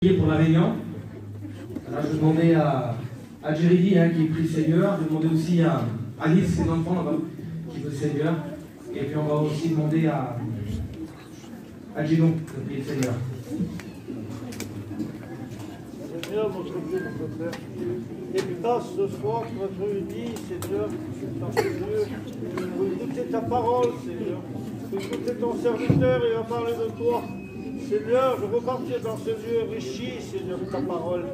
Pour la réunion. Alors, je demandais à Jerry qui prie le Seigneur. Je demandais aussi à Alice, ses enfants là-bas, qui veut le Seigneur. Et puis on va aussi demander à Gino de prier le Seigneur. Seigneur, notre Dieu, notre Père, et grâce ce soir pour être réunis, Seigneur, dans ce lieu, pour écouter ta parole, Seigneur, pour écouter ton serviteur, il va parler de toi. Seigneur, je veux partir dans ce lieu enrichi, Seigneur, de ta parole.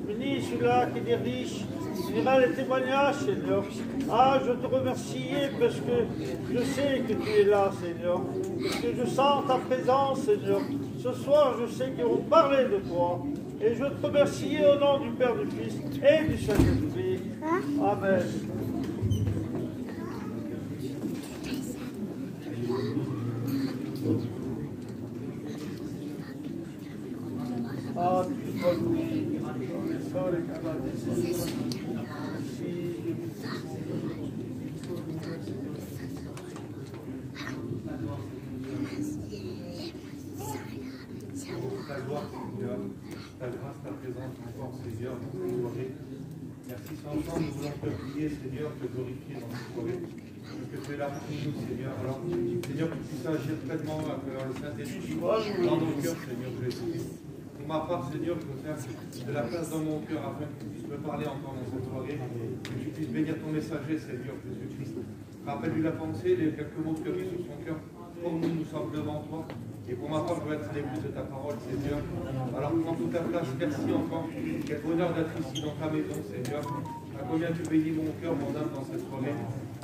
Bénis celui-là qui dirige, dira les témoignages, Seigneur. Ah, je te remercie parce que je sais que tu es là, Seigneur. Parce que je sens ta présence, Seigneur. Ce soir, je sais qu'ils vont parler de toi. Et je te remercie au nom du Père, du Fils et du Saint-Esprit. Amen. Ah, tu sois loué. Ta gloire, Seigneur, ta grâce, ta présence encore, Seigneur, dans cette soirée. Merci, Saint-Jean, nous voulons te prier, Seigneur, te glorifier dans cette soirée. Que tu es là pour nous, Seigneur. Alors, Seigneur, que tu puisses agir pleinement à travers le Saint-Esprit dans nos cœurs, Seigneur Jésus. Pour ma part, Seigneur, je veux faire de la place dans mon cœur afin que tu puisses me parler encore dans cette soirée, que tu puisses bénir ton messager, Seigneur Jésus-Christ. Rappelle-lui la pensée, les quelques mots que tu as mis sur son cœur. Pour nous, nous sommes devant toi. Et pour ma part, je veux être à l'écoute de ta parole, Seigneur. Alors prends toute ta place, merci encore. Quel bonheur d'être ici dans ta maison, Seigneur. À combien tu bénis mon cœur, mon âme dans cette soirée.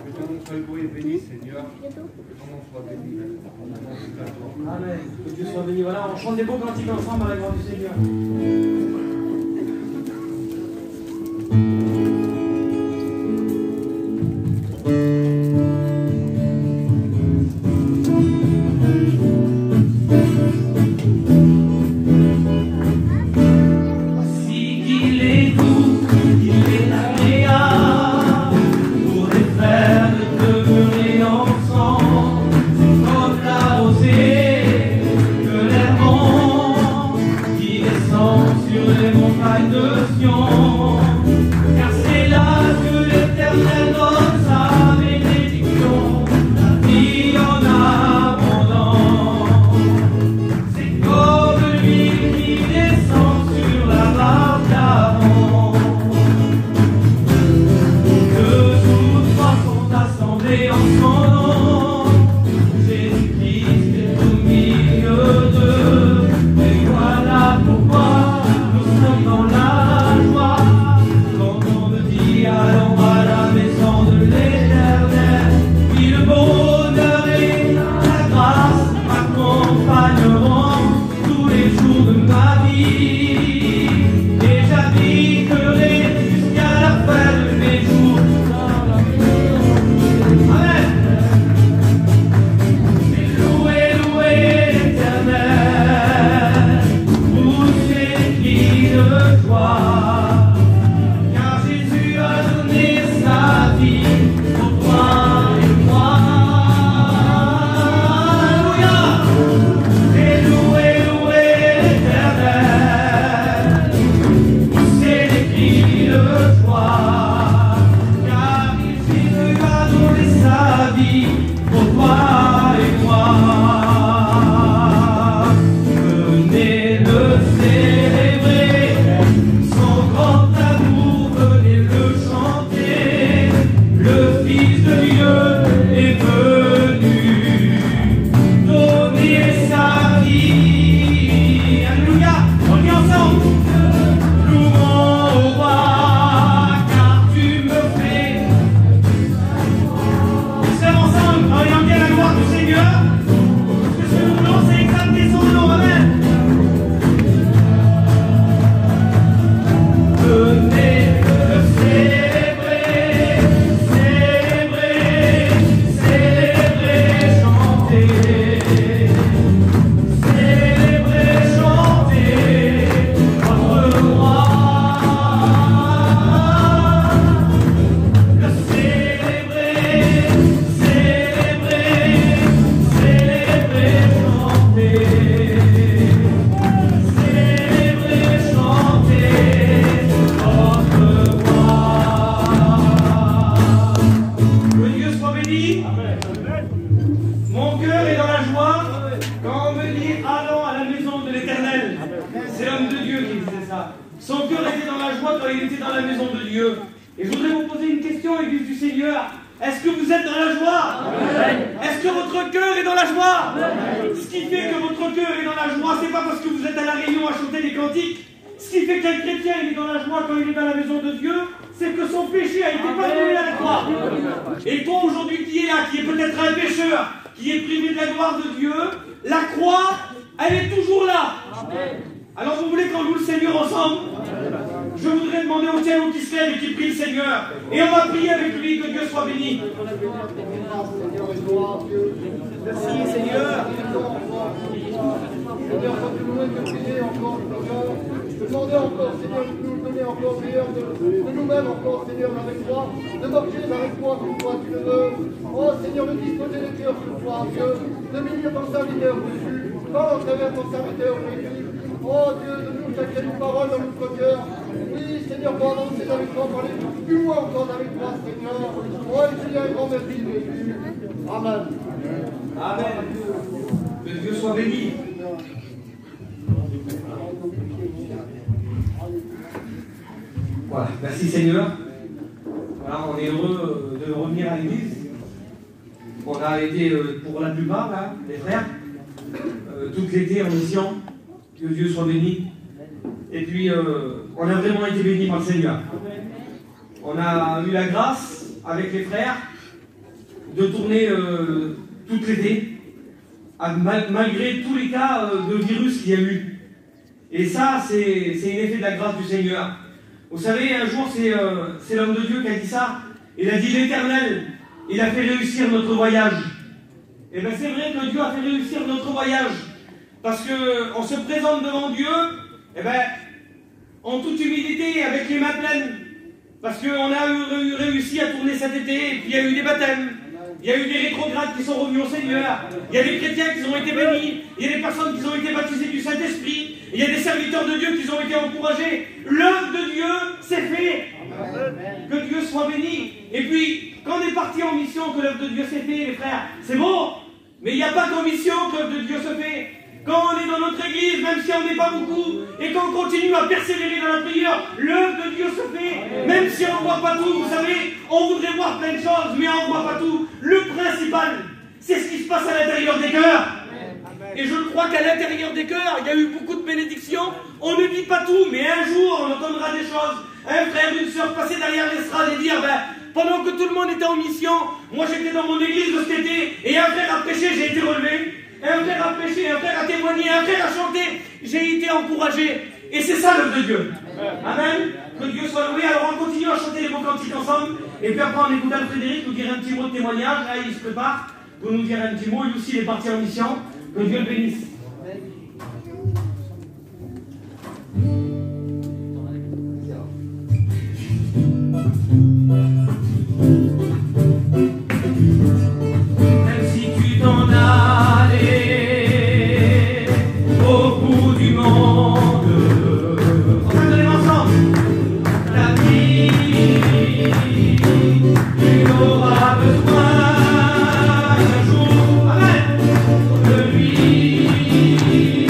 Que ton nom soit loué et béni, Seigneur. Que ton nom soit béni. Amen. Que Dieu soit béni. Voilà, on chante des beaux cantiques ensemble à la gloire du Seigneur. Mon cœur est dans la joie quand on me dit allons à la maison de l'Éternel. C'est l'homme de Dieu qui disait ça. Son cœur était dans la joie quand il était dans la maison de Dieu. Et je voudrais vous poser une question, Église du Seigneur. Est-ce que vous êtes dans la joie? Est-ce que votre cœur est dans la joie? Ce qui fait que votre cœur est dans la joie, c'est pas parce que vous êtes à la Réunion à chanter des cantiques. Ce qui fait qu'un chrétien il est dans la joie quand il est dans la maison de Dieu, c'est que son péché a été pardonné à la croix. Et toi aujourd'hui qui est là, qui est peut-être un pécheur, qui est privé de la gloire de Dieu, la croix, elle est toujours là. Alors vous voulez qu'on loue le Seigneur ensemble? Je voudrais demander au tien qui se lève et qui prie le Seigneur. Et on va prier avec lui, que Dieu soit béni. Merci Seigneur. Seigneur, quand tu nous as prié encore, je demandais encore, Seigneur, de nous donner encore meilleur de nous-mêmes encore, Seigneur, avec toi, de marcher avec toi comme toi tu le veux. Oh Seigneur, de disposer les cœurs ce soir, Dieu, de bénir ton serviteur dessus, parle au travers ton serviteur Jésus. Oh Dieu, de nous sacrer une parole dans notre cœur. Oui, Seigneur, pour avancer avec toi, parler plus loin encore avec toi, Seigneur. Oh, et Seigneur, un grand merci, Jésus. Amen. Amen. Que Dieu soit béni. Voilà, merci Seigneur. Voilà, on est heureux de revenir à l'église. On a été pour la plupart, là, les frères, tout l'été en mission. Que Dieu soit béni. Et puis, on a vraiment été bénis par le Seigneur. On a eu la grâce, avec les frères, de tourner tout l'été, malgré tous les cas de virus qu'il y a eu. Et ça, c'est un effet de la grâce du Seigneur. Vous savez, un jour, c'est l'homme de Dieu qui a dit ça. Il a dit l'Éternel, il a fait réussir notre voyage. Et bien c'est vrai que Dieu a fait réussir notre voyage. Parce qu'on se présente devant Dieu, et ben, en toute humilité, avec les mains pleines. Parce qu'on a réussi à tourner cet été, et puis il y a eu des baptêmes. Il y a eu des rétrogrades qui sont revenus au Seigneur. Il y a des chrétiens qui ont été bénis. Il y a des personnes qui ont été baptisées du Saint-Esprit. Il y a des serviteurs de Dieu qui ont été encouragés. L'œuvre de Dieu s'est faite. Que Dieu soit béni. Et puis, quand on est parti en mission, que l'œuvre de Dieu s'est faite, les frères, c'est beau. Mais il n'y a pas qu'en mission que l'œuvre de Dieu se fait. Quand on est dans notre église, même si on n'est pas beaucoup, et qu'on continue à persévérer dans la prière, l'œuvre de Dieu se fait. Même si on ne voit pas tout, vous savez, on voudrait voir plein de choses, mais on ne voit pas tout. Le principal, c'est ce qui se passe à l'intérieur des cœurs. Et je crois qu'à l'intérieur des cœurs, il y a eu beaucoup de bénédictions. On ne dit pas tout, mais un jour, on entendra des choses. Un frère, une sœur passer derrière l'estrade et dire, pendant que tout le monde était en mission, moi j'étais dans mon église de cet été, et un frère a prêché, j'ai été relevé. Un frère a prêché, un frère a témoigné, un frère a chanté, j'ai été encouragé. Et c'est ça l'œuvre de Dieu. Amen. Que Dieu soit loué. Alors on continue à chanter les beaux cantiques ensemble. Et puis après on écoute Frédéric nous dire un petit mot de témoignage. Là il se prépare pour nous dire un petit mot. Lui aussi il est parti en mission. Que Dieu le bénisse. Même si tu t'en allais au bout du monde, on va donner ensemble. La vie, tu auras besoin un jour, amen, de lui.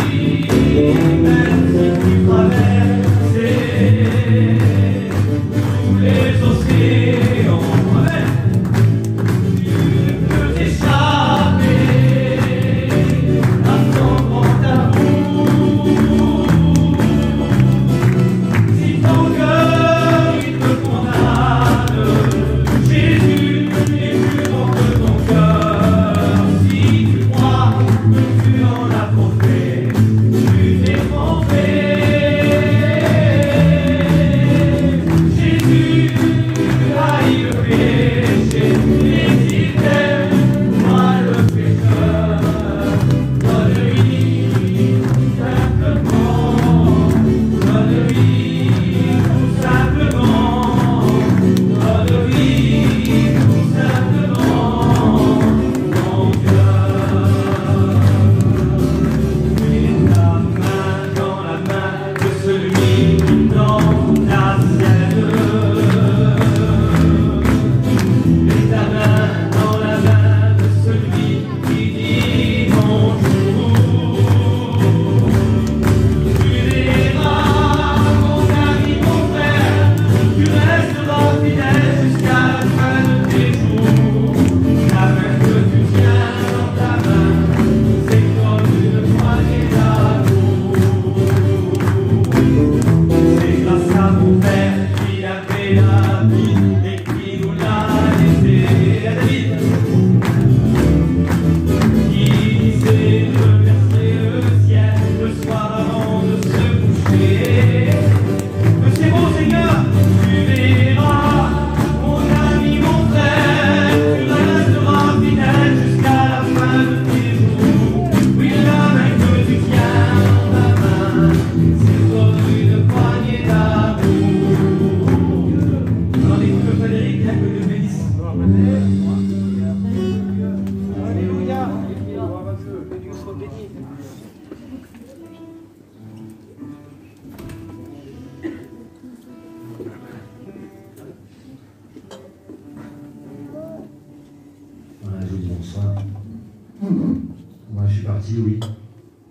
je suis parti, oui.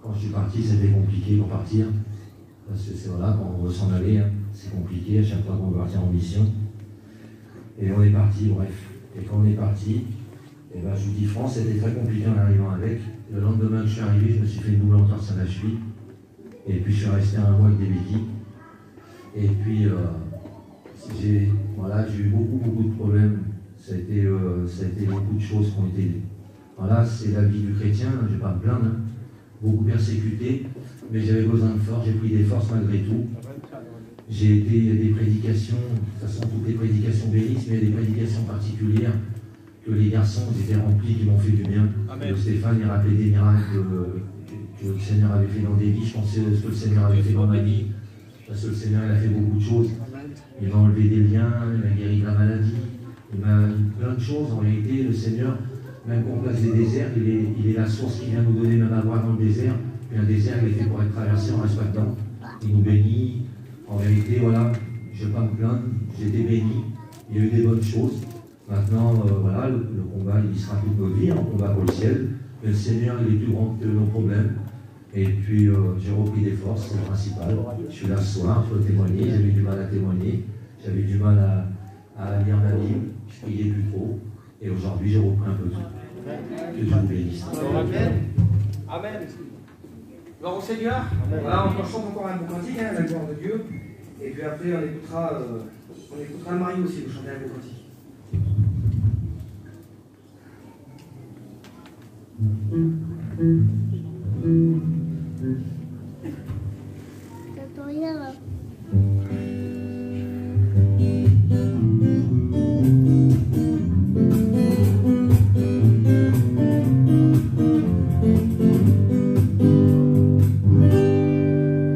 Quand je suis parti, c'était compliqué pour partir. Parce que c'est voilà, quand on veut s'en aller, hein, c'est compliqué à chaque fois qu'on veut partir en mission. Et on est parti, bref. Et quand on est parti, et ben, je vous dis France, c'était très compliqué en arrivant avec. Le lendemain que je suis arrivé, je me suis fait une double entorse à la cheville. Et puis je suis resté un mois avec des béquilles. Et puis j'ai eu beaucoup de problèmes. Ça a été beaucoup de choses qui ont été... Voilà, c'est la vie du chrétien, je ne vais pas me plaindre. Hein. Beaucoup persécuté, mais j'avais besoin de force, j'ai pris des forces malgré tout. J'ai été des prédications, de toute façon toutes les prédications bénissent, mais il y a des prédications particulières que les garçons étaient remplis, qui m'ont fait du bien. Stéphane, il rappelait des miracles que le Seigneur avait fait dans des vies. Je pensais à ce que le Seigneur avait fait dans ma vie, parce que le Seigneur il a fait beaucoup de choses. Il m'a enlevé des liens, il m'a guéri de la maladie, il m'a plein de choses. En réalité, le Seigneur, même qu'on place des déserts, il est la source qui vient nous donner même à boire dans le désert. Puis un désert, il est fait pour être traversé, on ne reste pas dedans. Il nous bénit. En réalité, voilà, je ne vais pas me plaindre, j'ai été béni, il y a eu des bonnes choses. Maintenant, voilà, le combat, il sera toute notre vie, un combat pour le ciel. Mais le Seigneur, il est plus grand que nos problèmes. Et puis, j'ai repris des forces, c'est le principal. Je suis là ce soir, je peux témoigner, j'avais du mal à témoigner, j'avais du mal à lire ma Bible, je priais plus trop. Et aujourd'hui, j'ai repris un peu tout. Que Dieu vous bénisse. Amen. Amen. Gloire au Seigneur. Voilà, on chante encore un beau cantique, hein, la gloire de Dieu. Et puis après, on écoutera le mari aussi, vous chantez un beau cantique. T'entends rien là.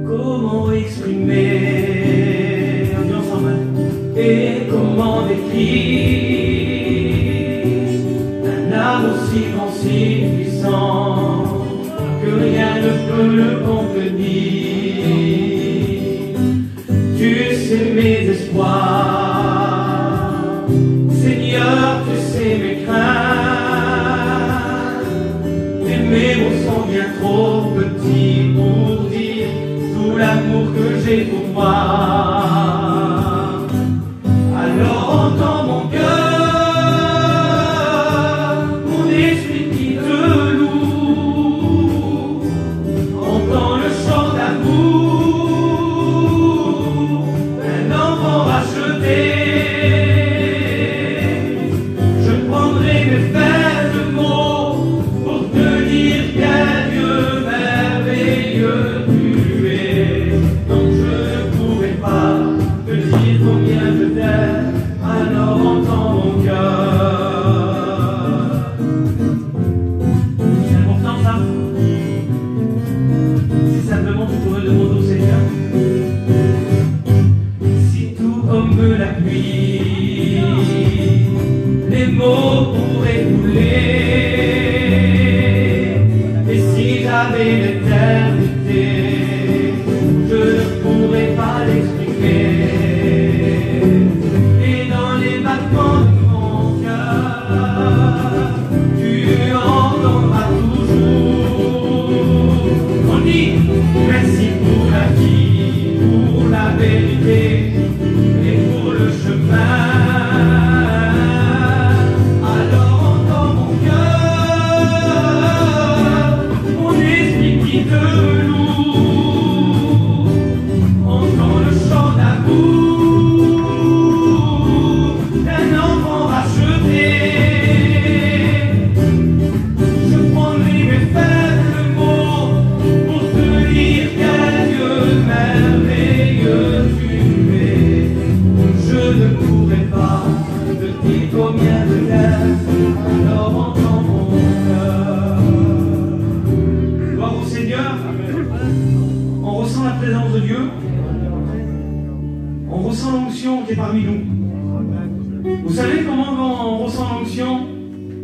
Comment exprimer et comment décrire un amour si grand, si puissant que rien ne peut le contenir. Tu sais mes espoirs, Seigneur, tu sais mes craintes, et mes mots sont bien trop petits pour dire tout l'amour que j'ai pour moi. Alors entends mon cœur, mon esprit qui te loue, entends le chant d'amour d'un enfant racheté. Je prendrai mes faibles mots pour te dire quel Dieu merveilleux tu es. Non, je ne pourrai pas te dire combien je t'aime. Alors entends mon cœur. C'est important ça. Si simplement tu pourrais demander au Seigneur. Si tout comme la pluie, les mots pourraient couler. Et si j'avais l'éternité, je ne pourrais pas l'exprimer. Merci pour la vie, pour la vérité et pour le chemin. Alors entends mon cœur, mon esprit qui te loue, entends le chant d'amour d'un enfant racheté. Je prendrai mes faibles mots pour te dire quel Dieu merveilleux tu es. Je ne pourrai pas te dire combien je t'aime, alors entends mon cœur. Gloire au Seigneur. On ressent la présence de Dieu. On ressent l'onction qui est parmi nous. Vous savez comment on ressent l'onction?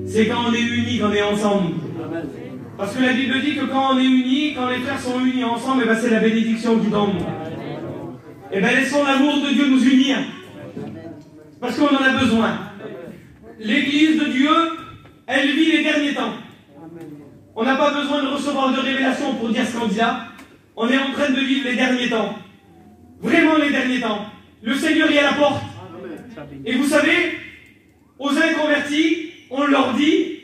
C'est quand on est unis, quand on est ensemble. Parce que la Bible dit que quand on est unis, quand les frères sont unis ensemble, c'est la bénédiction qui tombe. Et bien laissons l'amour de Dieu nous unir. Parce qu'on en a besoin. L'Église de Dieu, elle vit les derniers temps. On n'a pas besoin de recevoir de révélation pour dire ce qu'on dit là. On est en train de vivre les derniers temps. Vraiment les derniers temps. Le Seigneur est à la porte. Et vous savez, aux inconvertis, on leur dit,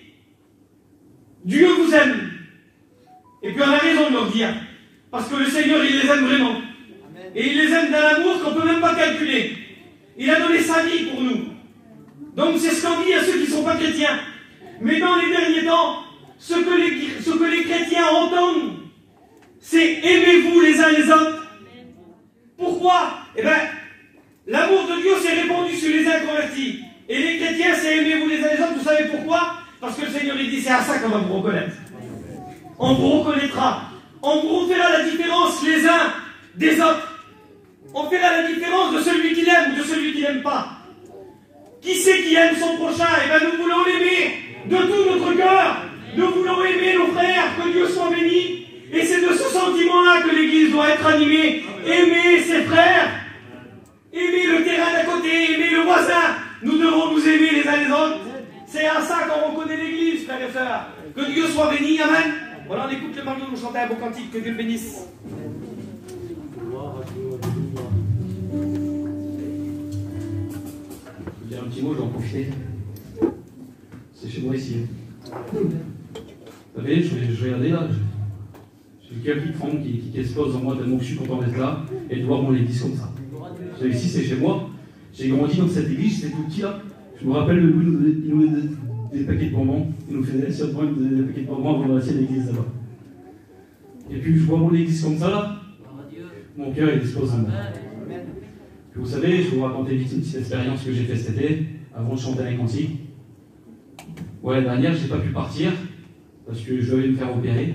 Dieu vous aime. Et puis on a raison de leur dire. Parce que le Seigneur, il les aime vraiment. Et il les aime d'un amour qu'on ne peut même pas calculer. Il a donné sa vie pour nous. Donc c'est ce qu'on dit à ceux qui ne sont pas chrétiens. Mais dans les derniers temps, ce que les chrétiens entendent, c'est aimez-vous les uns les autres. Pourquoi? Eh bien, l'amour de Dieu s'est répandu sur les inconvertis. Et les chrétiens, c'est aimez-vous les uns les autres. Vous savez pourquoi? Parce que le Seigneur, il dit, c'est à ça qu'on va vous reconnaître. On vous reconnaîtra. On vous fera la différence les uns des autres. On fera la différence de celui qui l'aime ou de celui qui n'aime pas. Qui c'est qui aime son prochain? Eh bien, nous voulons l'aimer de tout notre cœur. Nous voulons aimer nos frères, que Dieu soit béni. Et c'est de ce sentiment-là que l'Église doit être animée. Aimer ses frères. Aimer le terrain d'à côté, aimer le voisin. Nous devons nous aimer les uns les autres. C'est à ça qu'on reconnaît l'Église, frères et sœurs. Que Dieu soit béni, amen. Voilà, on écoute le marion nous chanter un beau cantique, que Dieu le bénisse. Je vais dire un petit mot, je vais en profiter. C'est chez moi ici. Vous savez, je regardais là, j'ai quelques fronts qui explosent en moi tellement que je suis content d'être là et de voir mon église comme ça. Vous savez, ici c'est chez moi. J'ai grandi dans cette église, j'étais tout petit là. Je me rappelle, le Louis il nous donnait des paquets de bonbons. Il nous faisait seulement, il nous donnait des paquets de bonbons avant d'aller à l'église là-bas. Et puis je vois mon église comme ça là. Mon cœur il explose en moi. Puis vous savez, je vais vous raconter vite une petite expérience que j'ai faite cet été, avant de chanter un cantique. Ouais, la dernière, je n'ai pas pu partir, parce que je devais me faire opérer.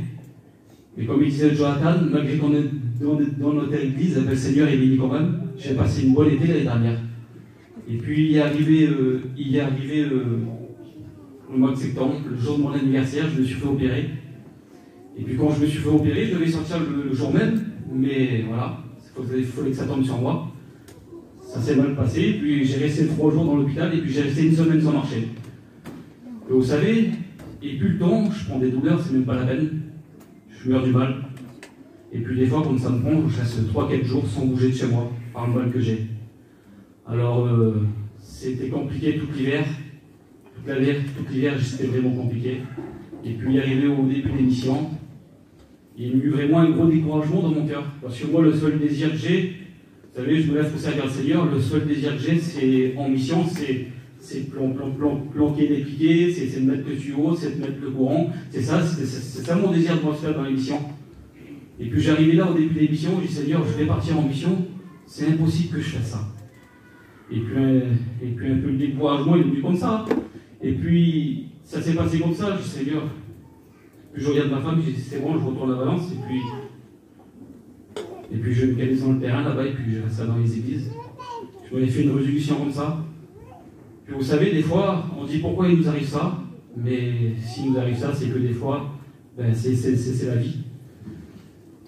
Mais comme il disait Jonathan, malgré qu'on est dans notre église, le Seigneur est béni quand même. J'ai passé une bonne été l'année dernière. Et puis il est arrivé le mois de septembre, le jour de mon anniversaire, je me suis fait opérer. Et puis quand je me suis fait opérer, je devais sortir le jour même, mais voilà, il fallait que ça tombe sur moi. Ça s'est mal passé, puis j'ai resté 3 jours dans l'hôpital, et puis j'ai resté 1 semaine sans marcher. Et vous savez, et plus le temps, je prends des douleurs, c'est même pas la peine. Je meurs du mal. Et puis des fois, quand ça me prend, je reste 3-4 jours sans bouger de chez moi, par le mal que j'ai. Alors, c'était compliqué tout l'hiver. Tout l'hiver, c'était vraiment compliqué. Et puis, arrivé au début de l'émission, il y a eu vraiment un gros découragement dans mon cœur. Parce que moi, le seul désir que j'ai, vous savez, je me lève pour servir le Seigneur, le seul désir que j'ai, c'est en mission, c'est planquer des piquets, c'est de mettre le tuyau, c'est de mettre le courant. C'est ça mon désir de faire dans l'émission. Et puis j'arrivais là au début de l'émission, je dis Seigneur, je vais partir en mission, c'est impossible que je fasse ça. Et puis un peu le découragement, il est venu comme ça. Et puis ça s'est passé comme ça, je dis Seigneur. Puis je regarde ma femme, je dis c'est bon, je retourne à Valence, et puis je me calais dans le terrain là-bas, et puis je reste dans les églises. Je m'avais fait une résolution comme ça. Puis vous savez, des fois, on dit pourquoi il nous arrive ça, mais s'il nous arrive ça, c'est que des fois, ben, c'est la vie.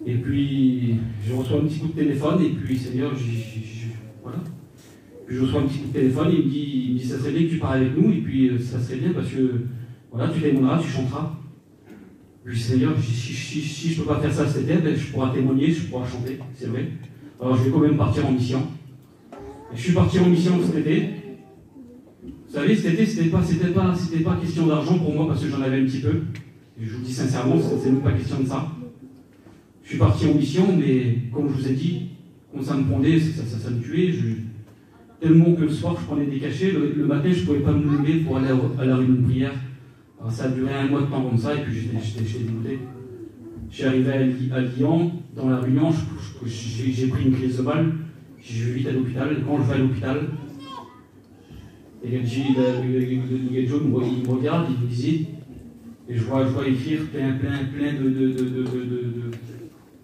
Et puis, je reçois un petit coup de téléphone, et puis, Seigneur, voilà. Puis je reçois un petit coup de téléphone, et il me dit, ça serait bien que tu parles avec nous, et puis ça serait bien parce que, voilà, tu témoigneras, tu chanteras. Puis Seigneur, si je ne peux pas faire ça cet été, ben, je pourrai témoigner, je pourrai chanter, c'est vrai. Alors je vais quand même partir en mission. Et je suis parti en mission cet été. Vous savez, cet été, c'était pas question d'argent pour moi, parce que j'en avais un petit peu. Et je vous dis sincèrement, c'est même pas question de ça. Je suis parti en mission, mais comme je vous ai dit, quand ça me pondait, ça me tuait. Tellement que le soir, je prenais des cachets. Le matin, je ne pouvais pas me lever pour aller à la réunion de prière. Alors, ça a duré 1 mois de temps comme ça, et puis j'étais dégoûté. Je suis arrivé à Lyon, dans la réunion, j'ai pris une crise de balle. Je vais vite à l'hôpital. Quand je vais à l'hôpital, et le gars Joe, il me regarde, il me visite, et je vois écrire plein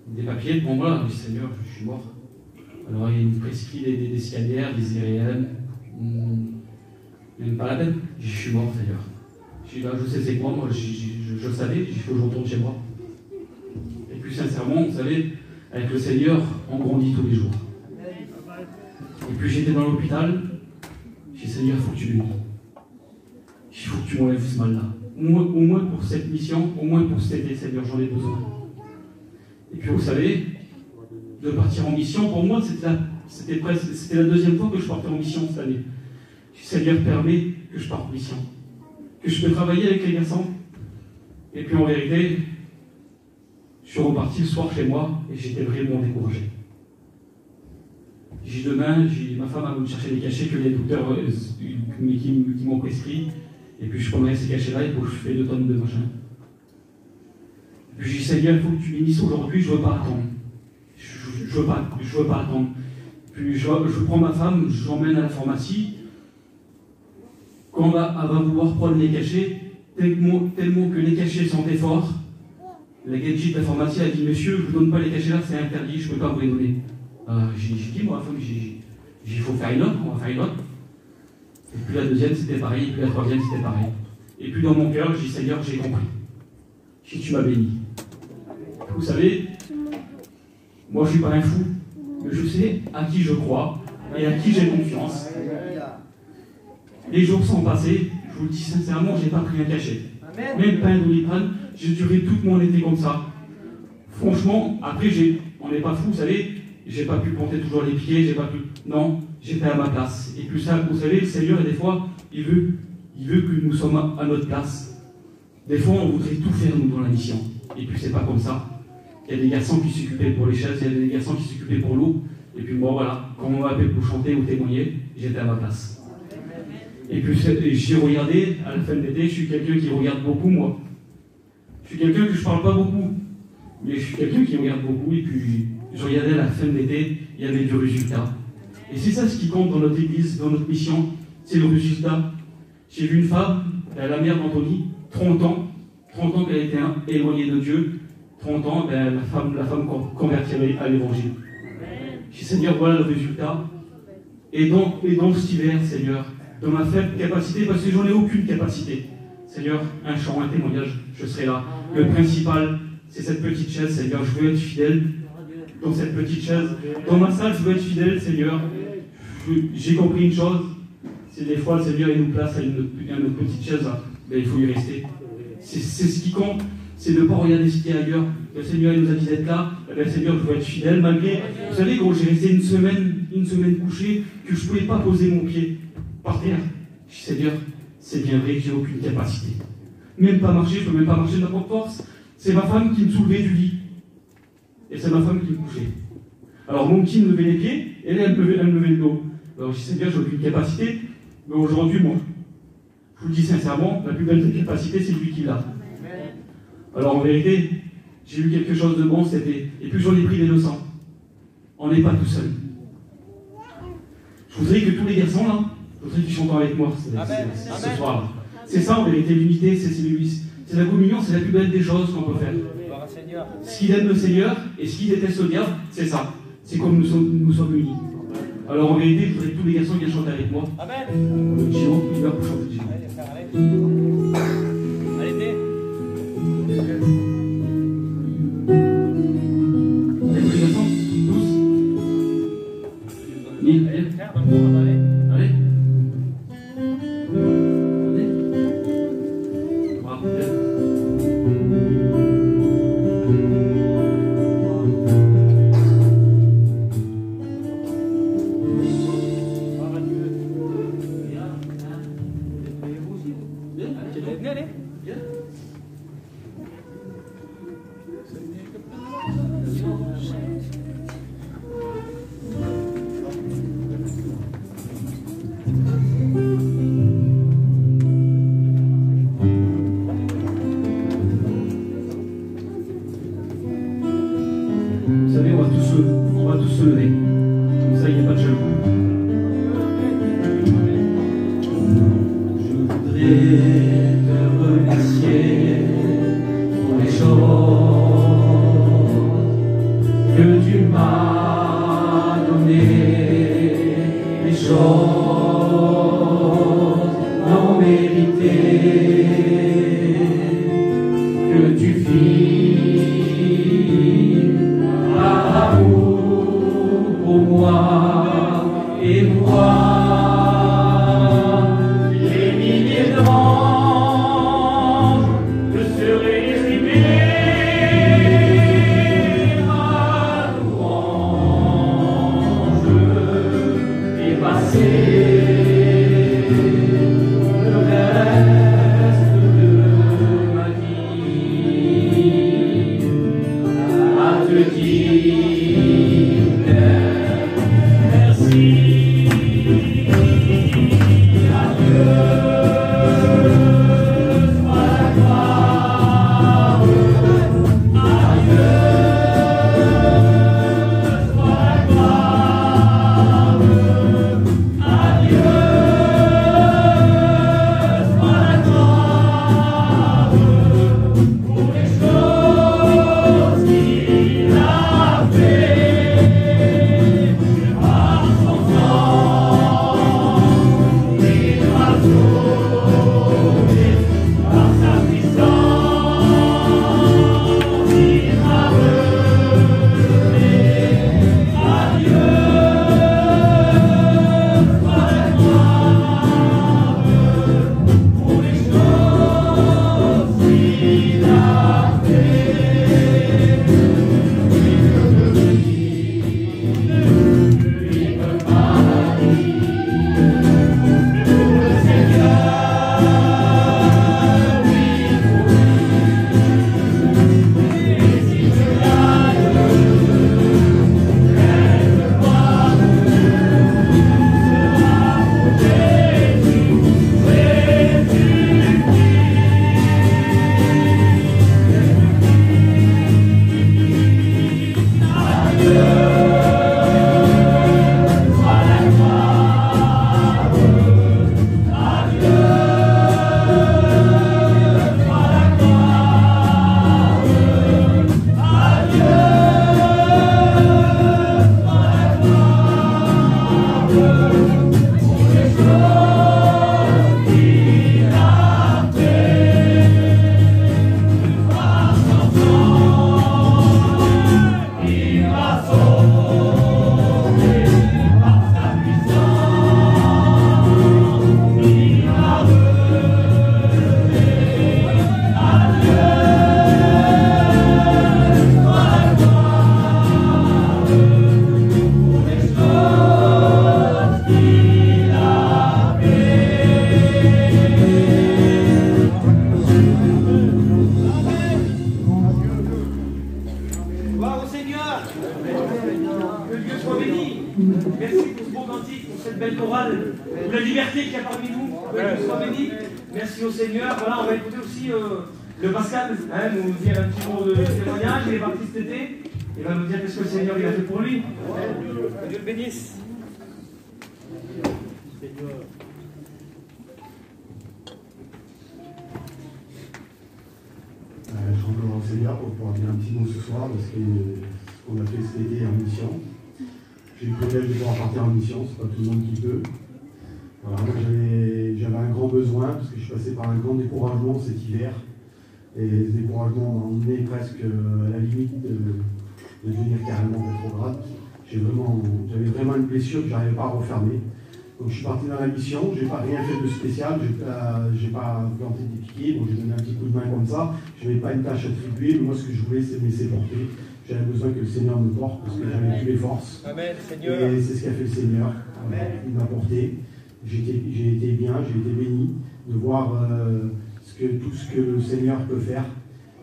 des papiers devant moi. Je dis Seigneur, je suis mort. Alors il me prescrit des scanner, des IRM, même pas la peine. Je suis mort, Seigneur. Je dis là, je sais c'est quoi, moi, je savais, il faut que je retourne chez moi. Et puis sincèrement, vous savez, avec le Seigneur, on grandit tous les jours. Et puis j'étais dans l'hôpital. Je dis Seigneur, il faut que tu m'aides. Il faut que tu m'enlèves ce mal-là. au moins pour cette mission, au moins pour cet été, Seigneur, j'en ai besoin. Et puis vous savez, de partir en mission, pour moi, c'était la deuxième fois que je partais en mission cette année. Seigneur, permet que je parte en mission, que je peux travailler avec les garçons. Et puis en vérité, je suis reparti le soir chez moi et j'étais vraiment découragé. J'ai dit demain, ma femme va me chercher des cachets que les docteurs qui m'ont prescrit. Et puis je prendrai ces cachets-là et puis je fais 2 tonnes de machin. Et puis j'ai dit, Seigneur, il faut que tu bénisses aujourd'hui, je ne veux pas attendre. Je veux pas attendre. Puis je prends ma femme, je l'emmène à la pharmacie. Quand elle va vouloir prendre les cachets, tellement que les cachets sentent forts, la gadget de la pharmacie a dit, monsieur, je ne vous donne pas les cachets là, c'est interdit, je ne peux pas vous les donner. J'ai dit, moi, la femme, il faut faire une autre, on va faire une autre. Et puis la deuxième, c'était pareil, et puis la troisième, c'était pareil. Et puis dans mon cœur, j'ai dit, Seigneur, j'ai compris. J'ai dit, tu m'as béni. Vous savez, moi, je ne suis pas un fou, mais je sais à qui je crois et à qui j'ai confiance. Les jours sont passés, je vous le dis sincèrement, je n'ai pas pris un cachet. Même pas un Doliprane, j'ai duré tout mon été comme ça. Franchement, après, on n'est pas fou, vous savez, j'ai pas pu compter toujours les pieds, j'ai pas pu. Non, j'étais à ma place. Et puis ça, vous savez, le Seigneur, des fois, il veut que nous sommes à notre place. Des fois, on voudrait tout faire, nous, dans la mission. Et puis c'est pas comme ça. Il y a des garçons qui s'occupaient pour les chaises, il y a des garçons qui s'occupaient pour l'eau. Et puis moi, voilà, quand on m'appelle pour chanter ou témoigner, j'étais à ma place. Et puis j'ai regardé, à la fin de l'été, je suis quelqu'un qui regarde beaucoup, moi. Je suis quelqu'un que je parle pas beaucoup, mais je suis quelqu'un qui regarde beaucoup. Et puis je regardais à la fin de l'été, il y avait du résultat. Et c'est ça ce qui compte dans notre église, dans notre mission, c'est le résultat. J'ai vu une femme, la mère d'Anthony, 30 ans qu'elle était éloignée de Dieu, 30 ans, la femme convertie à l'évangile. J'ai dit, Seigneur, voilà le résultat. Et dans cet hiver, Seigneur, dans ma faible capacité, parce que j'en ai aucune capacité, Seigneur, un chant, un témoignage, je serai là. Le principal, c'est cette petite chaise, Seigneur, je veux être fidèle dans cette petite chaise. Dans ma salle, je veux être fidèle, Seigneur. J'ai compris une chose, c'est des fois, le Seigneur, il nous place à une petite chaise, il faut y rester. C'est ce qui compte, c'est de ne pas regarder ce qu'il y a ailleurs. Le Seigneur, il nous a dit d'être là, Seigneur, je veux être fidèle, malgré, vous savez, quand j'ai resté une semaine couché, que je ne pouvais pas poser mon pied par terre. Je dis, Seigneur, c'est bien vrai que j'ai aucune capacité. Même pas marcher, je ne peux même pas marcher de ma propre force. C'est ma femme qui me soulevait du lit. Et c'est ma femme qui me couchait. Alors mon petit me levait les pieds, et elle me levait le dos. Alors je dis, Seigneur, j'ai aucune capacité, mais aujourd'hui, moi, je vous le dis sincèrement, la plus belle capacité, c'est lui qui l'a. Alors en vérité, j'ai eu quelque chose de bon cet été, et puis j'en ai pris des leçons. On n'est pas tout seul. Je voudrais que tous les garçons là, je voudrais qu'ils chantent avec moi ce soir. C'est ça en vérité, l'unité, c'est la communion, c'est la plus belle des choses qu'on peut faire. Ce qu'il aime le Seigneur et ce qu'il déteste le diable, c'est ça. C'est comme nous sommes unis. Alors en vérité, je voudrais que tous les garçons viennent chanter avec moi. Le Giro, il va pour chanter le Giro. Allez, Allez, tous les garçons, tous. Allez. Allez. Bravo. Vous savez, on va tous se lever. Comme ça, il n'y a pas de jaloux. Je voudrais te remercier pour les choses que tu m'as données, les choses non méritées que tu fis. Merci pour ce beau cantique, pour cette belle chorale, pour la liberté qu'il y a parmi nous. Que Dieu soit béni. Merci au Seigneur. Voilà, on va écouter aussi le Pascal, nous dire un petit mot de témoignage. Il est parti cet été. Il va nous dire qu'est-ce que le Seigneur il a fait pour lui. Que Dieu le bénisse. Je rends gloire au Seigneur pour pouvoir dire un petit mot ce soir parce que ce qu'on a fait cet été en mission. J'ai eu le privilège de pouvoir partir en mission, c'est pas tout le monde qui peut. Voilà, moi j'avais un grand besoin parce que je suis passé par un grand découragement cet hiver. Et ce découragement m'a emmené presque à la limite de devenir carrément rétrograde. J'avais vraiment une blessure que je n'arrivais pas à refermer. Donc je suis parti dans la mission, je n'ai pas rien fait de spécial, je n'ai pas planté des piquets, bon, j'ai donné un petit coup de main comme ça, je n'avais pas une tâche attribuée, mais moi ce que je voulais c'est me laisser porter. J'avais besoin que le Seigneur me porte parce que j'avais plus les forces. Amen, Seigneur. Et c'est ce qu'a fait le Seigneur. Il m'a porté. J'ai été bien, j'ai été béni de voir tout ce que le Seigneur peut faire.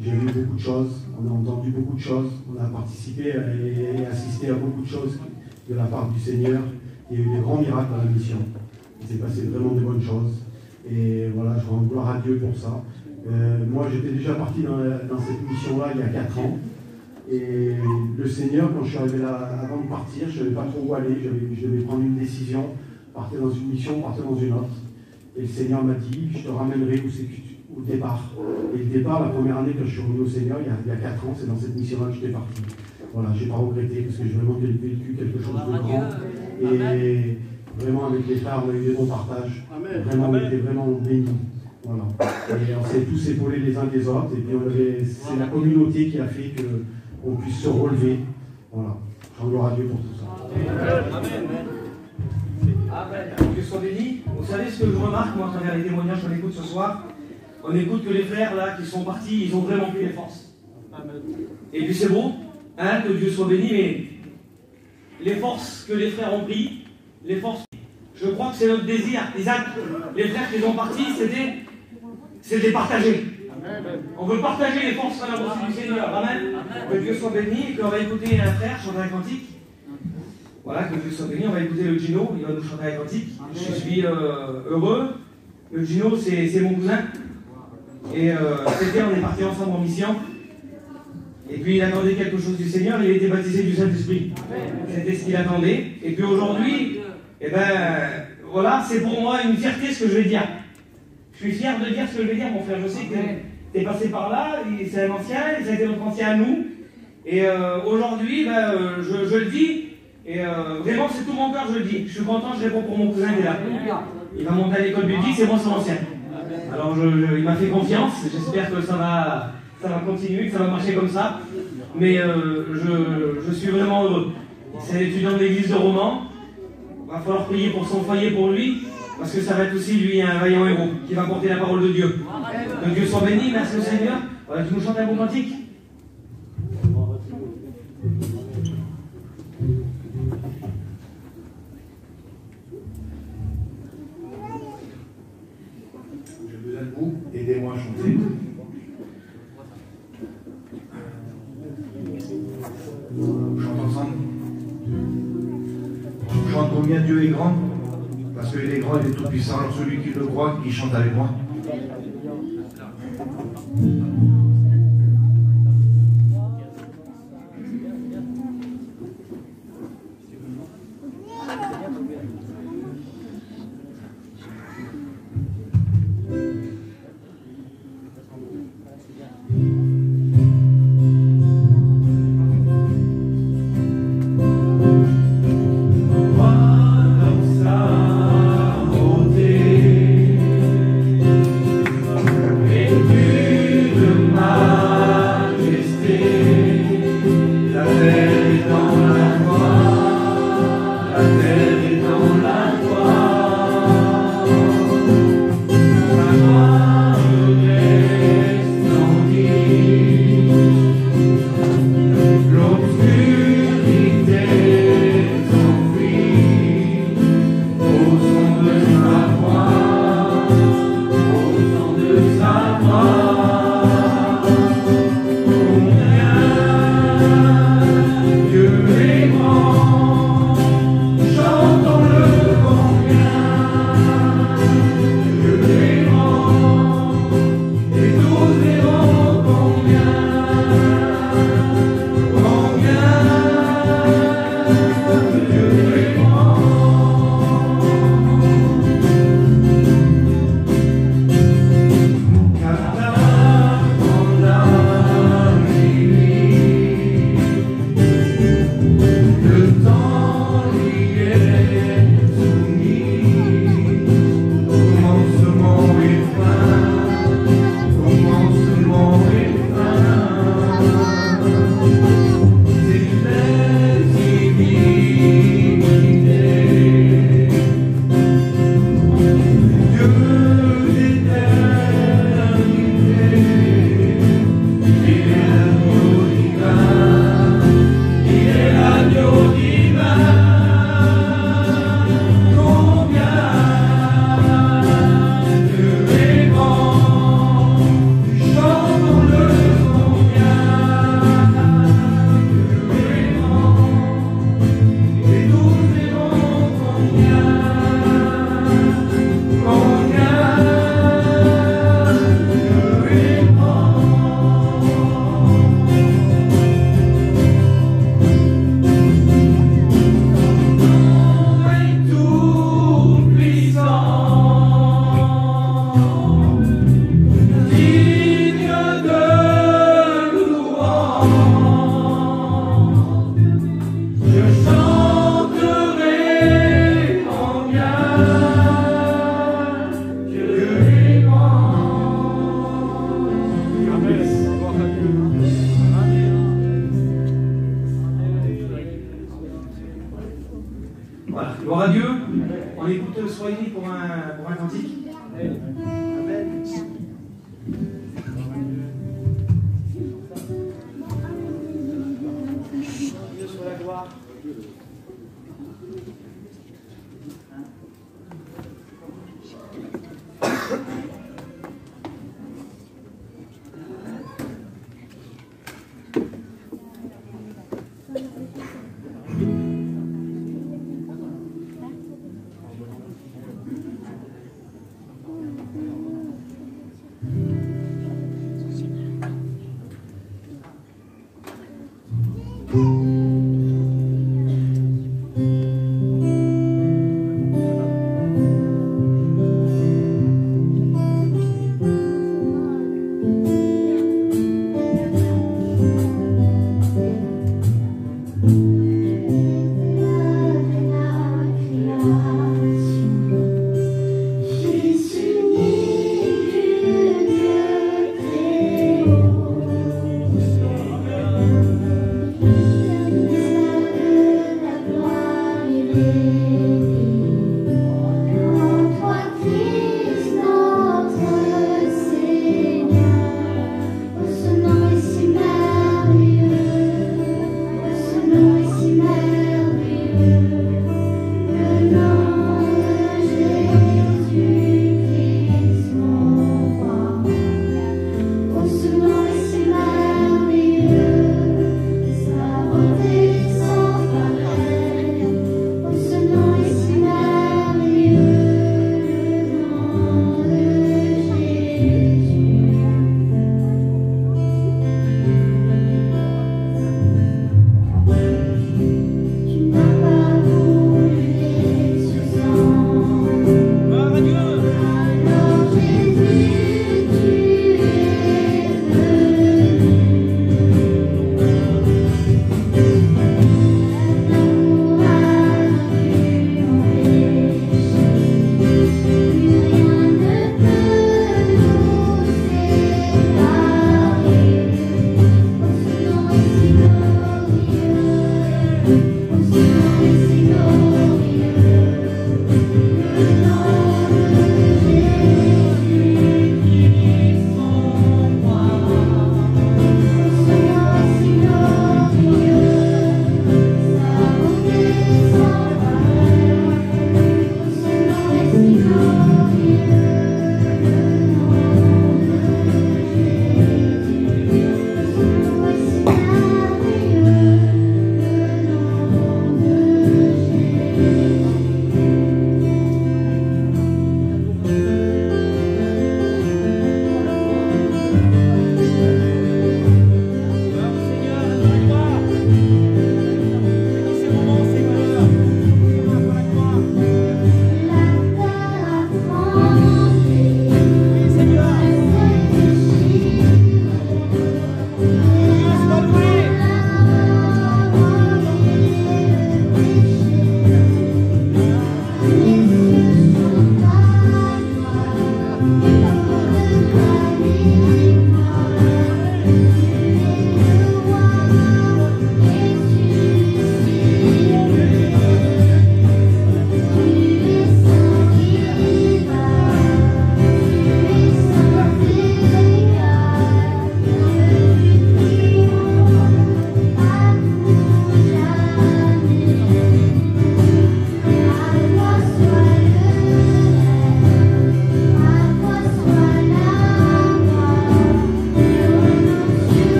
J'ai vu beaucoup de choses, on a entendu beaucoup de choses, on a participé et assisté à beaucoup de choses de la part du Seigneur. Il y a eu des grands miracles dans la mission. Il s'est passé vraiment de bonnes choses. Et voilà, je rends gloire à Dieu pour ça. Moi, j'étais déjà parti dans cette mission-là il y a 4 ans. Et le Seigneur, quand je suis arrivé là, avant de partir, je ne savais pas trop où aller. Je devais prendre une décision, partir dans une mission, partir dans une autre. Et le Seigneur m'a dit, je te ramènerai au départ. Et le départ, la première année, quand je suis revenu au Seigneur, il y a 4 ans, c'est dans cette mission-là que j'étais parti. Voilà, je n'ai pas regretté parce que j'ai vraiment vécu quelque chose de grand. Et vraiment, avec les frères, on a eu des bons partages. Vraiment, on était vraiment bénis. Voilà. Et on s'est tous épaulés les uns des autres. Et puis, c'est la communauté qui a fait qu'on puisse se relever. Voilà. Je rends gloire à Dieu pour tout ça. Amen. Que soit béni. Vous savez ce que je remarque, moi, à travers les témoignages qu'on écoute ce soir? On écoute que les frères, là, qui sont partis, ils ont vraiment pris les forces. Et puis c'est beau, hein, que Dieu soit béni, mais les forces que les frères ont pris, les forces, je crois que c'est notre désir. Isaac, les frères qui sont partis, c'était partager. On veut partager les forces qu'on a reçues du Seigneur. Amen. Que Dieu soit béni, et qu'on va écouter un frère chanter un cantique. Voilà, que Dieu soit béni, on va écouter le Gino, il va nous chanter un cantique. Je suis heureux. Le Gino, c'est mon cousin. Et c'était, on est partis ensemble en mission. Et puis il attendait quelque chose du Seigneur, il a été baptisé du Saint-Esprit. C'était ce qu'il attendait. Et puis aujourd'hui, eh ben, voilà, c'est pour moi une fierté ce que je vais dire. Je suis fier de dire ce que je vais dire, mon frère. Je sais que tu es passé par là, c'est un ancien, ça a été notre ancien à nous. Et aujourd'hui, ben, je le dis, et vraiment c'est tout mon cœur, je le dis. Je suis content, je réponds pour mon cousin qui est là. Il va monter à l'école biblique, c'est moi son ancien. Alors il m'a fait confiance, j'espère que ça va continuer, que ça va marcher comme ça. Mais je suis vraiment heureux. C'est l'étudiant de l'église de Romans. Il va falloir prier pour son foyer, pour lui, parce que ça va être aussi lui un vaillant héros qui va porter la parole de Dieu. Que Dieu soit béni, merci au Seigneur. Tu nous chantes un bon cantique? Aidez-moi à chanter. On chante ensemble. On chante combien Dieu est grand? Parce qu'il est grand, il est tout puissant. Alors celui qui le croit, qui chante avec moi.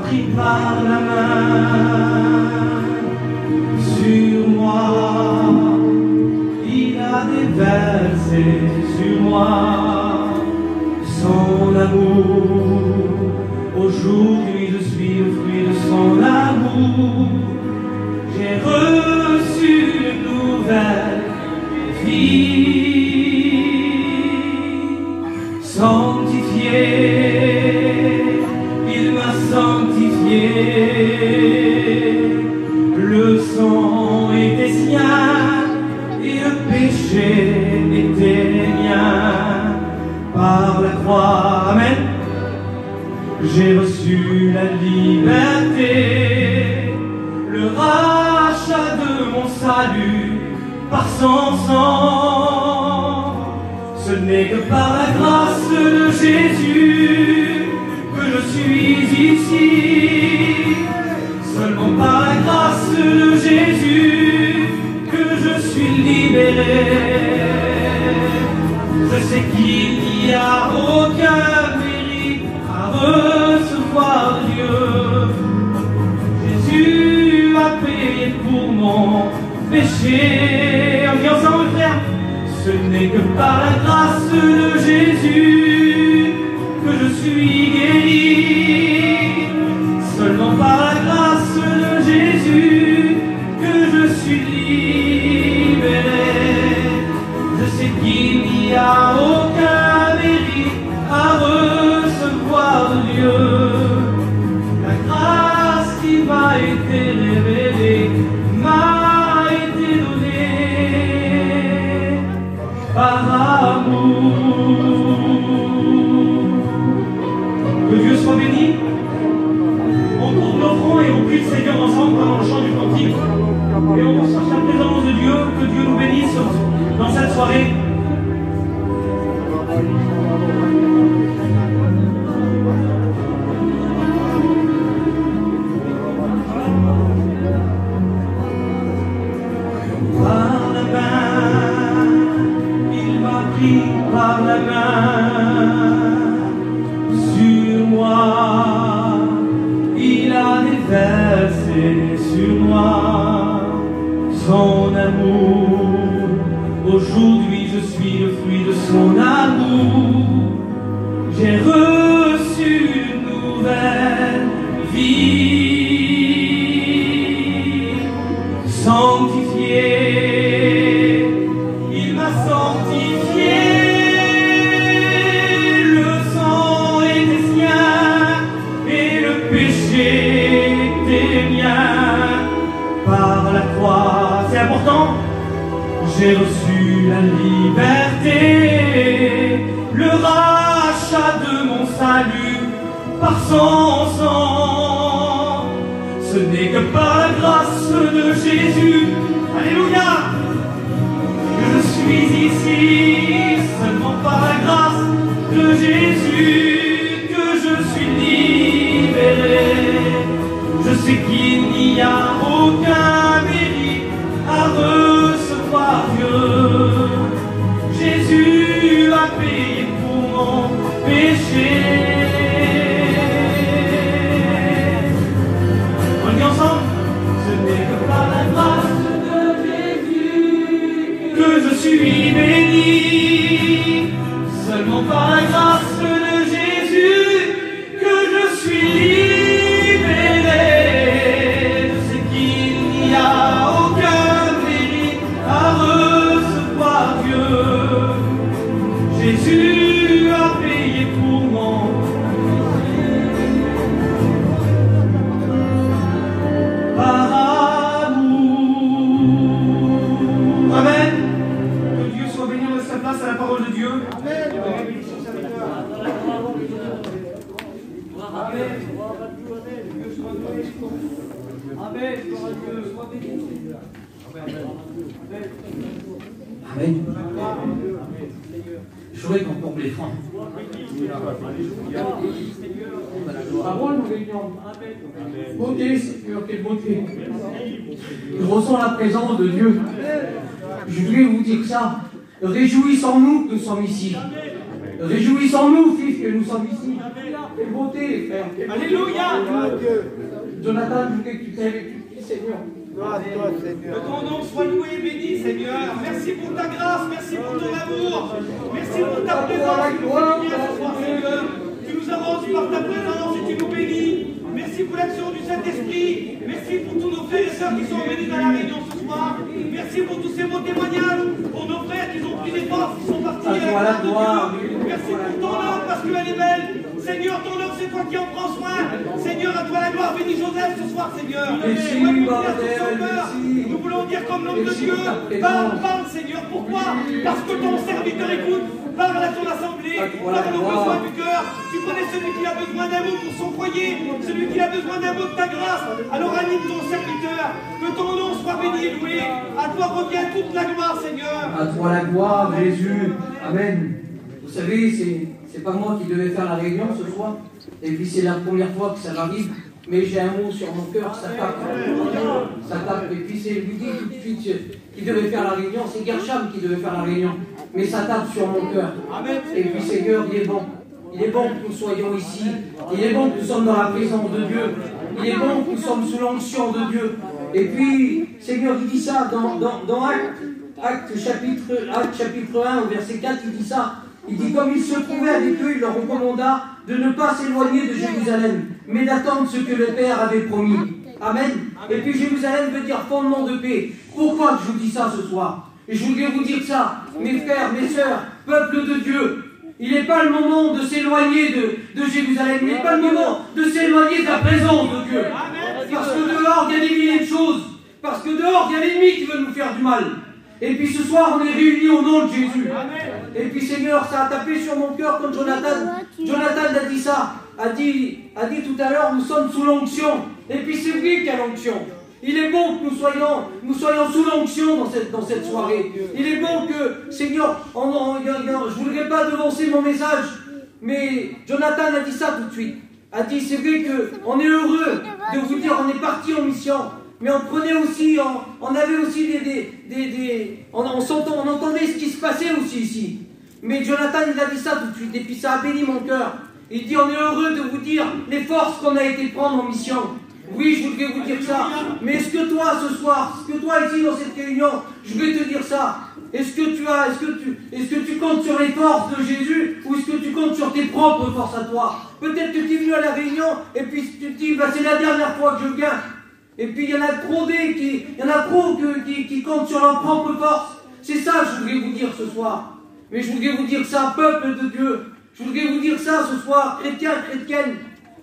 pris par la main sur moi, il a déversé sur moi son amour. Aujourd'hui je suis le fruit de son amour. J'ai reçu une nouvelle vie, sanctifié. Il m'a sanctifié, le sang était sien et le péché était mien. Par la croix, amen, j'ai reçu la liberté, le rachat de mon salut par son sang. Ce n'est que par la grâce de Jésus que je suis ici, seulement par la grâce de Jésus que je suis libéré. Je sais qu'il n'y a aucun mérite à recevoir de Dieu. Jésus a payé pour mon péché. On dit ensemble, frère. Ce n'est que par la grâce de Jésus que je suis guéri. Seulement par la grâce de Jésus que je suis libéré. Je sais qu'il n'y a aucun mérite à recevoir de Dieu. La grâce qui m'a été révélée m'a été donnée par amour. Que Dieu soit béni. On tourne nos fronts et on prie le Seigneur ensemble pendant le chant du cantique. Et on cherche la présence de Dieu, que Dieu nous bénisse dans cette soirée. Par la main, il m'a pris par la main, sur moi, il a déversé sur moi son amour. Aujourd'hui je suis le fruit de son amour. J'ai reçu une nouvelle vie, sanctifié. Il m'a sanctifié, le sang était sien et le péché était mien. Par la croix, c'est important. J'ai reçu la liberté, le rachat de mon salut par son sang. Ce n'est que par la grâce de Jésus, alléluia, que je suis ici. Seulement par la grâce de Jésus que je suis libéré. Je sais qu'il n'y a aucun mérite à recevoir Dieu. Jésus a payé pour mon péché. On dit ensemble. Ce n'est que par la grâce de Jésus que je suis béni. Seulement par la grâce de Jésus que je suis libéré. Je sais qu'il n'y a aucun mérite à recevoir Dieu. Jésus a payé pour mon par amour. Amen. Que Dieu soit béni, on laisse la place à la parole de Dieu. Amen. Amen. Dieu soit béni. Amen. Dieu soit béni. Amen. Je voudrais qu'on pompe les francs. Parole, nous réunions. Beauté, Seigneur, quelle beauté. Nous ressentons la présence de Dieu. Je voulais vous dire ça. Réjouissons-nous que nous sommes ici. Réjouissons-nous, fils que nous sommes ici. Quelle beauté, frère. Alléluia. Jonathan, je voulais que tu t'aies avec lui, Seigneur. Que ton nom soit loué et béni, Seigneur. Merci pour ta grâce, merci pour ton amour. Merci pour ta présence qui nous fait du bien ce soir, Seigneur. Tu nous avances par ta présence et tu nous bénis. Merci pour l'action du Saint-Esprit. Merci pour tous nos frères et sœurs qui sont venus dans la réunion ce soir. Merci pour tous ces beaux témoignages. Pour nos frères qui ont pris des forces, qui sont partis avec la gloire de Dieu. Merci pour ton œuvre parce qu'elle est belle. Seigneur, ton œuvre, c'est toi qui en prends soin. Seigneur, à toi la gloire. Bénis Joseph ce soir, Seigneur. Nous voulons dire comme l'homme de Dieu, parle, parle, Seigneur. Pourquoi? Parce que ton serviteur écoute. Parle à ton assemblée, parle aux besoins du cœur. Tu connais celui qui a besoin d'un mot pour son foyer, celui qui a besoin d'un mot de ta grâce. Alors anime ton serviteur, que ton nom soit béni et loué. À toi revient toute la gloire, Seigneur. À toi la gloire, Jésus. Amen. Vous savez, c'est pas moi qui devais faire la réunion ce soir, et puis c'est la première fois que ça m'arrive, mais j'ai un mot sur mon cœur, ça tape. Ça tape, et puis c'est lui dit tout de suite qui devait faire la réunion, c'est Gersham qui devait faire la réunion, mais ça tape sur mon cœur. Et puis Seigneur, il est bon. Il est bon que nous soyons ici. Il est bon que nous sommes dans la présence de Dieu. Il est bon que nous sommes sous l'onction de Dieu. Et puis, Seigneur, il dit ça dans Actes chapitre 1, au verset 4, il dit ça. Il dit, comme il se trouvait avec eux, il leur recommanda de ne pas s'éloigner de Jérusalem, mais d'attendre ce que le Père avait promis. Amen. Et puis Jérusalem veut dire fondement de paix. Pourquoi je vous dis ça ce soir? Et je voudrais vous dire ça, mes frères, mes sœurs, peuple de Dieu. Il n'est pas le moment de s'éloigner de Jérusalem. Il n'est pas le moment de s'éloigner de la présence de Dieu. Parce que dehors, il y a des milliers de choses. Parce que dehors, il y a l'ennemi qui veut nous faire du mal. Et puis ce soir, on est réunis au nom de Jésus. Et puis Seigneur, ça a tapé sur mon cœur quand Jonathan a dit ça. A dit tout à l'heure, nous sommes sous l'onction. Et puis c'est vrai qu'il y a l'onction. Il est bon que nous soyons sous l'onction dans cette soirée. Il est bon que, Seigneur, je ne voudrais pas devancer mon message, mais Jonathan a dit ça tout de suite. A dit, c'est vrai qu'on est heureux de vous dire, on est parti en mission, mais on prenait aussi, on avait aussi on entendait ce qui se passait aussi ici. Mais Jonathan, il a dit ça tout de suite, et puis ça a béni mon cœur. Il dit, on est heureux de vous dire les forces qu'on a été prendre en mission. Oui, je voudrais vous dire ça. Mais est-ce que toi, ce soir, est-ce que toi, ici, dans cette réunion, je vais te dire ça. Est-ce que tu comptes sur les forces de Jésus ou est-ce que tu comptes sur tes propres forces à toi? Peut-être que tu es venu à la réunion et puis tu te dis, bah, c'est la dernière fois que je viens. Et puis il y en a trop qui comptent sur leurs propres forces. C'est ça que je voudrais vous dire ce soir. Mais je voudrais vous dire ça, peuple de Dieu. Je voudrais vous dire ça ce soir, chrétiens, chrétiennes.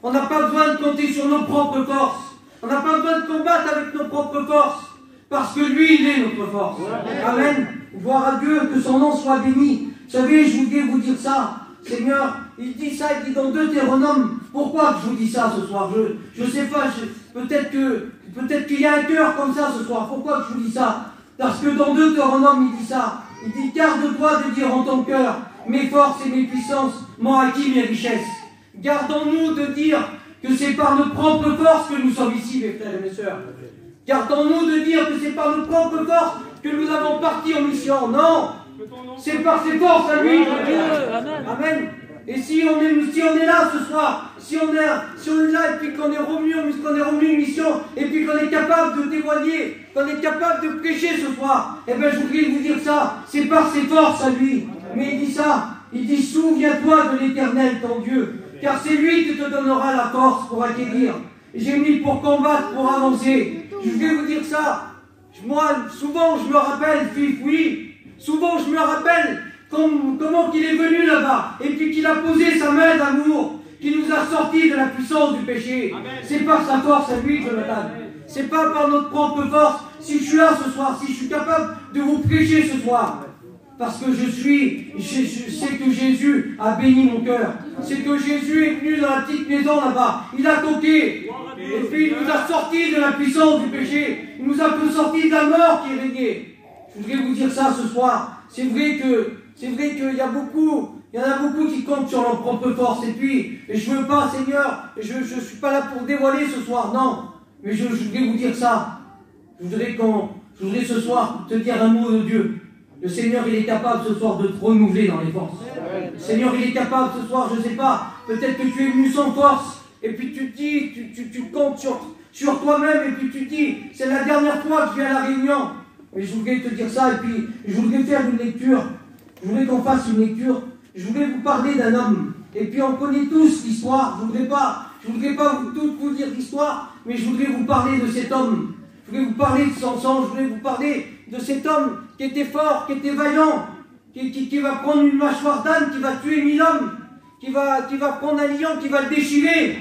On n'a pas besoin de compter sur nos propres forces. On n'a pas besoin de combattre avec nos propres forces. Parce que lui, il est notre force. Amen. Gloire à Dieu, que son nom soit béni. Vous savez, je voudrais vous dire ça. Seigneur, il dit ça, il dit dans Deutéronome. Pourquoi je vous dis ça ce soir? Je sais pas, peut-être qu'il y a un cœur comme ça ce soir. Pourquoi je vous dis ça? Parce que dans Deutéronome, il dit ça. Il dit, garde-toi de dire en ton cœur, mes forces et mes puissances m'ont acquis mes richesses. Gardons-nous de dire que c'est par nos propres forces que nous sommes ici, mes frères et mes sœurs. Gardons-nous de dire que c'est par nos propres forces que nous avons parti en mission. Non, c'est par ses forces à lui. Amen. Et si on est là ce soir, si on est là et puis qu'on est revenu une mission, et puis qu'on est capable de témoigner, qu'on est capable de prêcher ce soir, eh bien je voudrais vous dire ça, c'est par ses forces à lui. Mais il dit ça, il dit, souviens-toi de l'Éternel, ton Dieu, car c'est lui qui te donnera la force pour acquérir. J'ai mis pour combattre, pour avancer. Je vais vous dire ça. Moi, souvent, je me rappelle, oui, souvent, je me rappelle comment qu'il est venu là-bas, et puis qu'il a posé sa main d'amour, qu'il nous a sortis de la puissance du péché. C'est par sa force à lui, Jonathan. C'est pas par notre propre force. Si je suis là ce soir, si je suis capable de vous prêcher ce soir, parce que je sais que Jésus a béni mon cœur. C'est que Jésus est venu dans la petite maison là-bas. Il a toqué. Et puis il nous a sortis de la puissance du péché. Il nous a sortis de la mort qui régnait. Je voudrais vous dire ça ce soir. C'est vrai qu'il y en a beaucoup qui comptent sur leur propre force. Et puis, je veux pas, Seigneur, je suis pas là pour dévoiler ce soir, non. Mais je voudrais vous dire ça. Je voudrais ce soir te dire un mot de Dieu. Le Seigneur, il est capable ce soir de te renouveler dans les forces. Seigneur, il est capable ce soir, je ne sais pas, peut-être que tu es venu sans force, et puis tu te dis, tu comptes sur toi-même, et puis tu te dis, c'est la dernière fois que je viens à la réunion. Mais je voudrais te dire ça, et puis je voudrais faire une lecture. Je voudrais qu'on fasse une lecture. Je voudrais vous parler d'un homme. Et puis on connaît tous l'histoire. Je voudrais pas vous dire l'histoire, mais je voudrais vous parler de cet homme. Je voudrais vous parler de son sang. Je voudrais vous parler de cet homme qui était fort, qui était vaillant, qui va prendre une mâchoire d'âne, qui va tuer 1000 hommes, qui va prendre un lion, qui va le déchirer.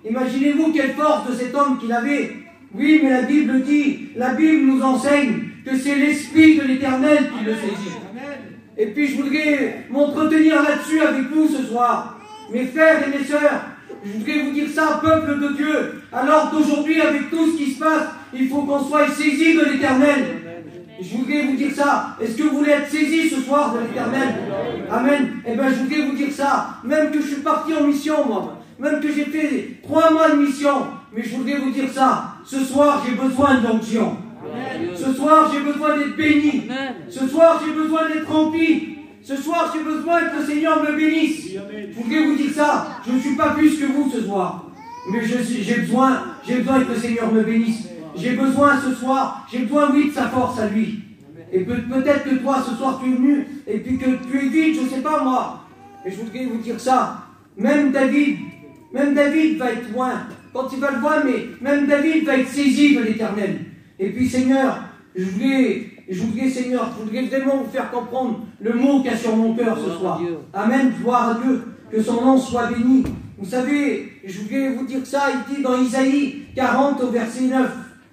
Imaginez-vous quelle force de cet homme qu'il avait. Oui, mais la Bible nous enseigne que c'est l'Esprit de l'Éternel qui le saisit. Et puis je voudrais m'entretenir là-dessus avec vous ce soir. Mes frères et mes sœurs, je voudrais vous dire ça, peuple de Dieu. Alors d'aujourd'hui, avec tout ce qui se passe, il faut qu'on soit saisis de l'Éternel. Je voudrais vous dire ça. Est-ce que vous voulez être saisis ce soir de l'Éternel? Amen. Eh bien, je voudrais vous dire ça. Même que je suis parti en mission, moi. Même que j'ai fait 3 mois de mission. Mais je voudrais vous dire ça. Ce soir, j'ai besoin de l'onction. Ce soir, j'ai besoin d'être béni. Ce soir, j'ai besoin d'être rempli. Ce soir, j'ai besoin que le Seigneur me bénisse. Je voudrais vous dire ça. Je ne suis pas plus que vous ce soir. Mais j'ai besoin que le Seigneur me bénisse. J'ai besoin ce soir, j'ai besoin, oui, de sa force à lui. Et peut-être que toi, ce soir, tu es venu, et puis que tu es vide, je ne sais pas moi. Et je voudrais vous dire ça. Même David va être loin. Quand il va le voir, mais même David va être saisi de l'Éternel. Et puis, Seigneur, je voudrais vraiment vous faire comprendre le mot qu'il y a sur mon cœur ce soir. Amen, gloire à Dieu, que son nom soit béni. Vous savez, je voudrais vous dire ça, il dit dans Isaïe 40 au verset 9.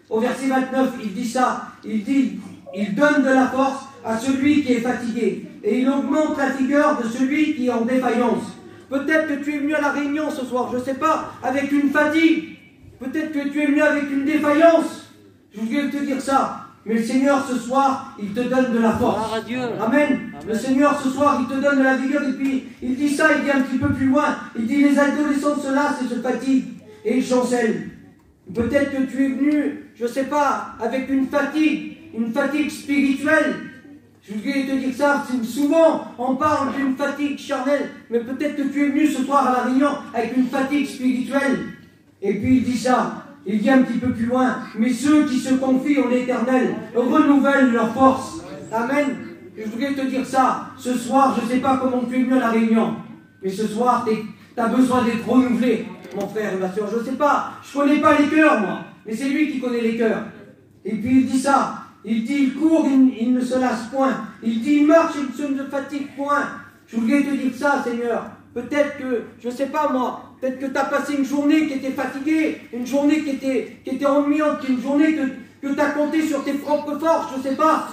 Au verset 29, il dit ça. Il dit, il donne de la force à celui qui est fatigué. Et il augmente la vigueur de celui qui est en défaillance. Peut-être que tu es venu à la réunion ce soir, je ne sais pas, avec une fatigue. Peut-être que tu es venu avec une défaillance. Je voulais te dire ça. Mais le Seigneur ce soir, il te donne de la force. Amen. Le Seigneur ce soir, il te donne de la vigueur. Et puis, il dit ça, il dit un petit peu plus loin. Il dit, les adolescents se lassent et se fatiguent. Et ils chancellent. Peut-être que tu es venu, je ne sais pas, avec une fatigue spirituelle. Je voudrais te dire ça, souvent on parle d'une fatigue charnelle, mais peut-être que tu es venu ce soir à la réunion avec une fatigue spirituelle. Et puis il dit ça, il dit un petit peu plus loin, mais ceux qui se confient en l'Éternel renouvellent leur force. Amen. Je voudrais te dire ça, ce soir, je ne sais pas comment tu es venu à la réunion, mais ce soir, tu as besoin d'être renouvelé. Mon frère et ma soeur, je ne sais pas, je ne connais pas les cœurs, moi, mais c'est lui qui connaît les cœurs. Et puis il dit ça, il dit, il court, il ne se lasse point. Il dit, il marche, il ne se fatigue point. Je voulais te dire ça, Seigneur. Peut-être que, je ne sais pas moi, peut-être que tu as passé une journée qui était fatiguée, une journée qui était ennuyante, une journée que tu as compté sur tes propres forces, je ne sais pas.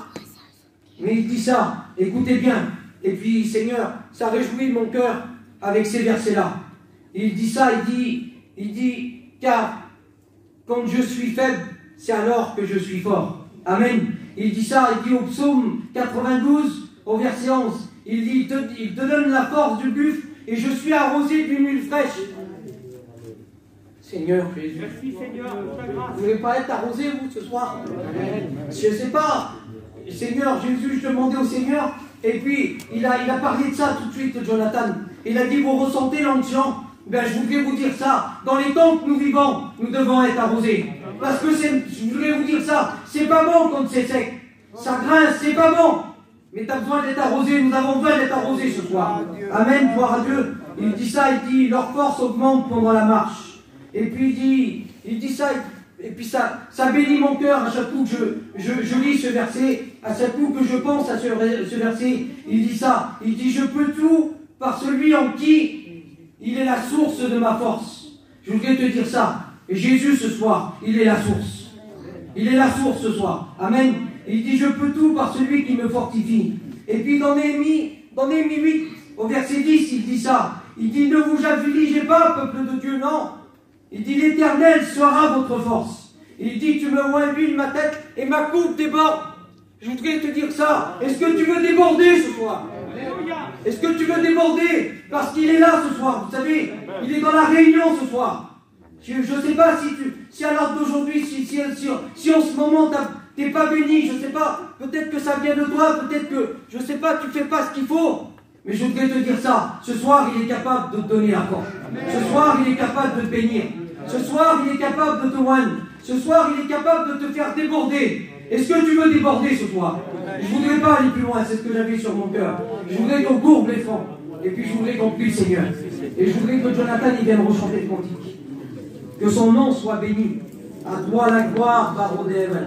Mais il dit ça, écoutez bien. Et puis, Seigneur, ça réjouit mon cœur avec ces versets-là. Il dit ça, il dit, car quand je suis faible, c'est alors que je suis fort. Amen. Il dit ça, il dit au psaume 92, au verset 11, il dit, il te donne la force du buffle, et je suis arrosé d'une huile fraîche. Seigneur Jésus. Merci Seigneur, vous ne voulez pas être arrosé, vous, ce soir? Je ne sais pas. Seigneur Jésus, je demandais au Seigneur, et puis il a parlé de ça tout de suite, Jonathan. Il a dit, vous ressentez l'onction? Ben, je voudrais vous dire ça. Dans les temps que nous vivons, nous devons être arrosés. Parce que je voudrais vous dire ça, c'est pas bon quand c'est sec. Ça grince, c'est pas bon. Mais tu as besoin d'être arrosé, nous avons besoin d'être arrosés ce soir. Amen, gloire à Dieu. Il dit ça, il dit, leur force augmente pendant la marche. Et puis il dit ça, et puis ça bénit mon cœur à chaque coup que je lis ce verset, à chaque coup que je pense à ce verset. Il dit ça, il dit, je peux tout par celui en qui il est la source de ma force. Je voudrais te dire ça. Et Jésus ce soir, il est la source. Il est la source ce soir. Amen. Il dit, je peux tout par celui qui me fortifie. Et puis dans Néhémie 8, au verset 10, il dit ça. Il dit, ne vous affligez pas, peuple de Dieu, non. Il dit, l'Éternel sera votre force. Il dit, tu me vois l'huile ma tête et ma coupe déborde. Je voudrais te dire ça. Est-ce que tu veux déborder ce soir? Est-ce que tu veux déborder? Parce qu'il est là ce soir, vous savez. Il est dans la réunion ce soir. Je ne sais pas si à l'heure d'aujourd'hui, si en ce moment tu n'es pas béni, je ne sais pas, peut-être que ça vient de toi, peut-être que, je ne sais pas, tu ne fais pas ce qu'il faut. Mais je voudrais te dire ça. Ce soir, il est capable de te donner la force. Ce soir, il est capable de te bénir. Ce soir, il est capable de te oindre. Ce soir, il est capable de te faire déborder. Est-ce que tu veux déborder ce soir? Je ne voudrais pas aller plus loin, c'est ce que j'avais sur mon cœur. Je voudrais qu'on courbe les fonds. Et puis je voudrais qu'on prie le Seigneur. Et je voudrais que Jonathan il vienne rechanter le cantique. Que son nom soit béni. À toi la gloire, Baron des Heaven.